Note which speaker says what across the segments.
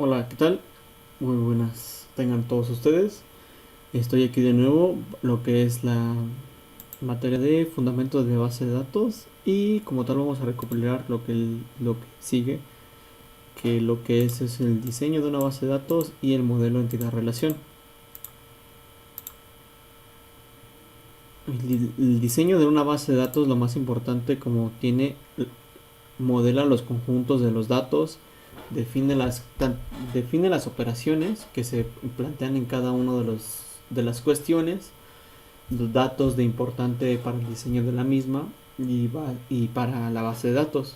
Speaker 1: Hola, ¿qué tal? Muy buenas tengan todos ustedes. Estoy aquí de nuevo, lo que es la materia de fundamentos de base de datos y como tal vamos a recopilar lo que sigue, que lo que es el diseño de una base de datos y el modelo entidad-relación. El diseño de una base de datos, lo más importante, como modela los conjuntos de los datos, define define las operaciones que se plantean en cada uno de las cuestiones, los datos de importante para el diseño de la misma y para la base de datos.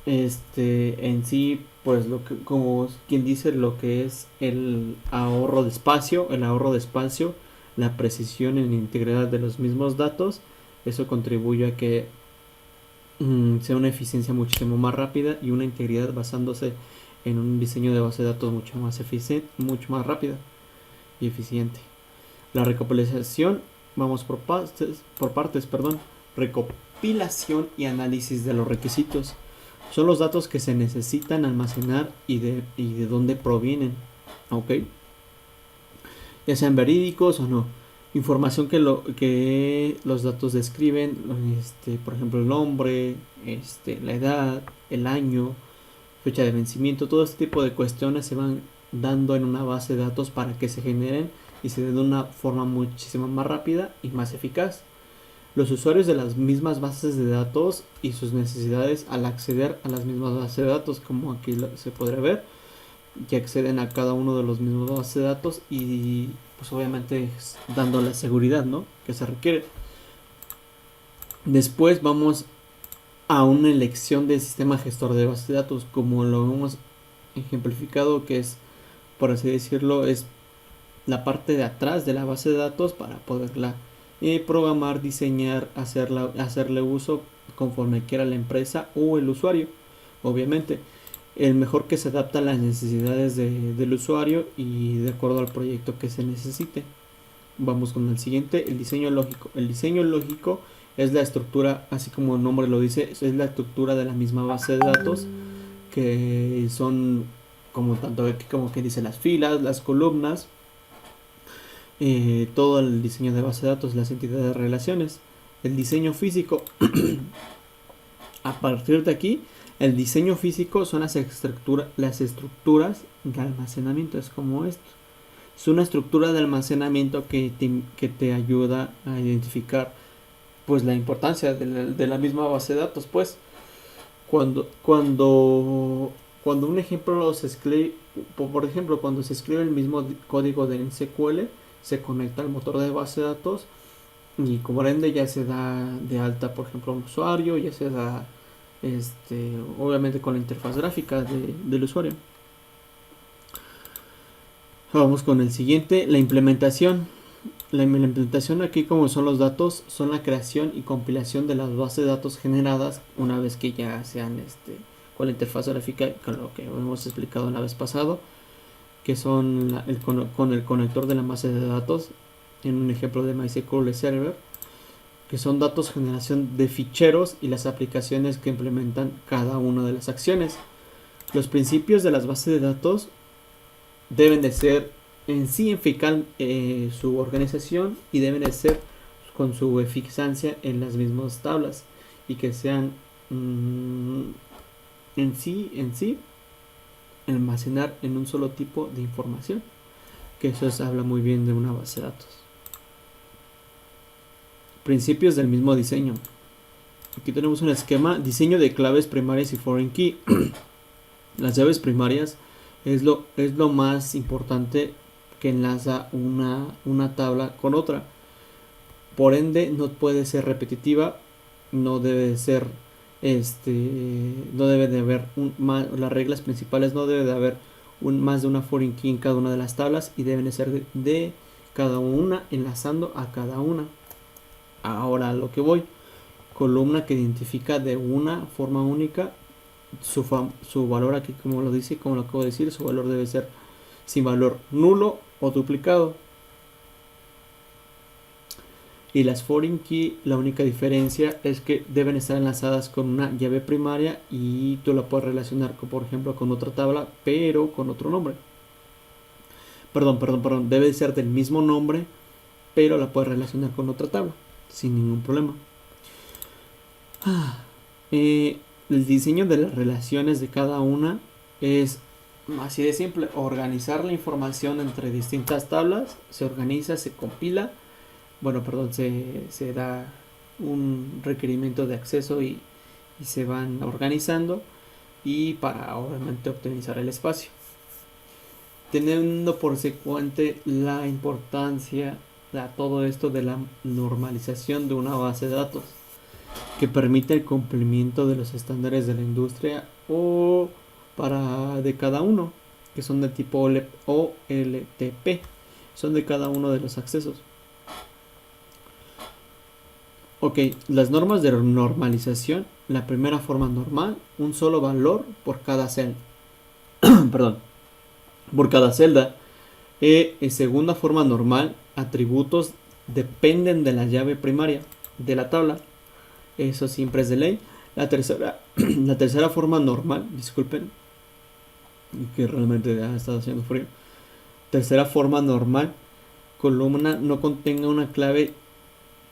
Speaker 1: En sí, pues como quien dice, lo que es el ahorro de espacio, la precisión en la integridad de los mismos datos, eso contribuye a que sea una eficiencia muchísimo más rápida y una integridad basándose en un diseño de base de datos mucho más eficiente, mucho más rápida y eficiente. La recopilación, vamos por partes, perdón. Recopilación y análisis de los requisitos. Son los datos que se necesitan almacenar y de dónde provienen, ¿ok? Ya sean verídicos o no. Información que los datos describen, por ejemplo, el nombre, la edad, el año, fecha de vencimiento, todo este tipo de cuestiones se van dando en una base de datos para que se generen y se den de una forma muchísimo más rápida y más eficaz. Los usuarios de las mismas bases de datos y sus necesidades al acceder a las mismas bases de datos, como aquí se podrá ver, que acceden a cada uno de los mismos bases de datos y pues obviamente dando la seguridad, ¿no?, que se requiere. Después vamos a una elección del sistema gestor de bases de datos, como lo hemos ejemplificado, que es, por así decirlo, es la parte de atrás de la base de datos para poderla programar, diseñar, hacerle uso conforme quiera la empresa o el usuario. Obviamente, el mejor que se adapta a las necesidades del usuario y de acuerdo al proyecto que se necesite. Vamos con el siguiente, el diseño lógico. El diseño lógico es la estructura, así como el nombre lo dice, es la estructura de la misma base de datos, que son como tanto como que dice las filas, las columnas, todo el diseño de base de datos, las entidades de relaciones. El diseño físico, a partir de aquí, el diseño físico son las estructuras de almacenamiento, es como esto. Es una estructura de almacenamiento que te ayuda a identificar pues la importancia de la misma base de datos. Pues cuando un ejemplo se escribe, por ejemplo, cuando se escribe el mismo código de SQL, se conecta al motor de base de datos y como ende ya se da de alta, por ejemplo, a un usuario, ya se da obviamente con la interfaz gráfica del usuario. Vamos con el siguiente, la implementación. La implementación aquí, como son los datos, son la creación y compilación de las bases de datos generadas una vez que ya sean con la interfaz gráfica, con lo que hemos explicado la vez pasado, que son con el conector de la base de datos, en un ejemplo de MySQL Server, que son datos generación de ficheros y las aplicaciones que implementan cada una de las acciones. Los principios de las bases de datos deben de ser en sí eficaz su organización y deben de ser con su eficacia en las mismas tablas y que sean en sí almacenar en un solo tipo de información, que habla muy bien de una base de datos. Principios del mismo diseño. Aquí tenemos un esquema, diseño de claves primarias y foreign key. Las llaves primarias es lo más importante que enlaza una tabla con otra. Por ende, no puede ser repetitiva, no debe ser, no debe de haber las reglas principales, no debe de haber más de una foreign key en cada una de las tablas y deben de ser de cada una enlazando a cada una. Ahora a lo que voy, columna que identifica de una forma única su valor aquí, como lo dice, como lo acabo de decir, su valor debe ser sin valor nulo o duplicado. Y las foreign key, la única diferencia es que deben estar enlazadas con una llave primaria y tú la puedes relacionar con, por ejemplo, con otra tabla, pero con otro nombre. Perdón, debe ser del mismo nombre, pero la puedes relacionar con otra tabla, sin ningún problema. El diseño de las relaciones de cada una es así de simple: organizar la información entre distintas tablas, se organiza, se compila, se da un requerimiento de acceso y se van organizando, y para obviamente optimizar el espacio, teniendo por secuente la importancia de todo esto de la normalización de una base de datos que permite el cumplimiento de los estándares de la industria o de cada uno, que son de tipo OLTP, son de cada uno de los accesos. Ok, las normas de normalización. La primera forma normal, un solo valor por cada celda. Perdón, por cada celda. Segunda forma normal, atributos dependen de la llave primaria de la tabla. Eso siempre es de ley. La tercera forma normal, disculpen, que realmente ya ha estado haciendo frío. Tercera forma normal, columna no contenga una clave,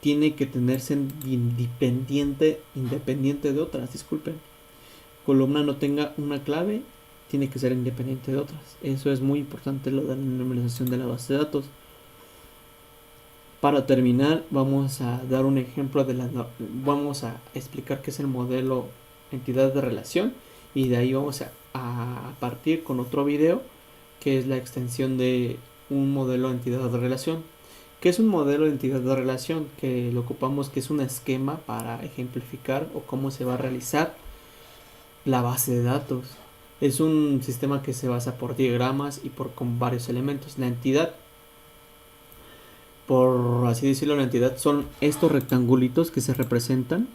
Speaker 1: tiene que tenerse independiente de otras, disculpen. Columna no tenga una clave, tiene que ser independiente de otras. Eso es muy importante, lo de la normalización de la base de datos. Para terminar, vamos a dar un ejemplo vamos a explicar qué es el modelo entidad de relación, y de ahí vamos a partir con otro video que es la extensión de un modelo de entidad de relación. ¿Qué es un modelo de entidad de relación? Que lo ocupamos, que es un esquema para ejemplificar o cómo se va a realizar la base de datos. Es un sistema que se basa por diagramas y con varios elementos. La entidad, por así decirlo, la entidad son estos rectangulitos que se representan.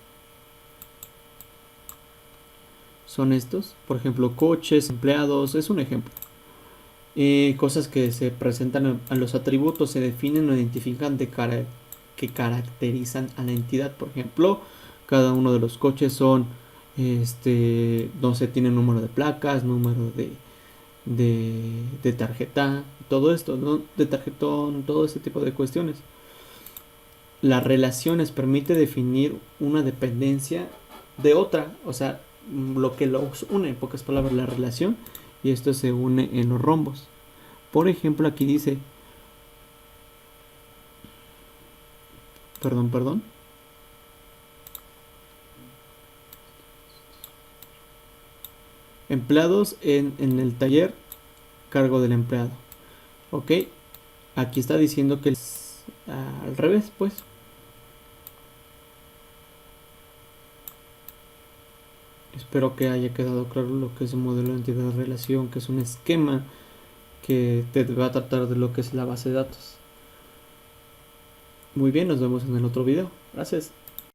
Speaker 1: Son estos, por ejemplo, coches, empleados, es un ejemplo. Cosas que se presentan a los atributos, se definen o identifican que caracterizan a la entidad. Por ejemplo, cada uno de los coches son, no sé, tiene número de placas, número de tarjeta, todo esto, ¿no? De tarjetón, todo ese tipo de cuestiones. Las relaciones permite definir una dependencia de otra, o sea, lo que los une, en pocas palabras, la relación, y esto se une en los rombos. Por ejemplo, aquí dice, perdón, empleados en el taller, cargo del empleado. Ok, aquí está diciendo que es al revés, pues. Espero que haya quedado claro lo que es un modelo de entidad de relación, que es un esquema que te va a tratar de lo que es la base de datos. Muy bien, nos vemos en el otro video. Gracias.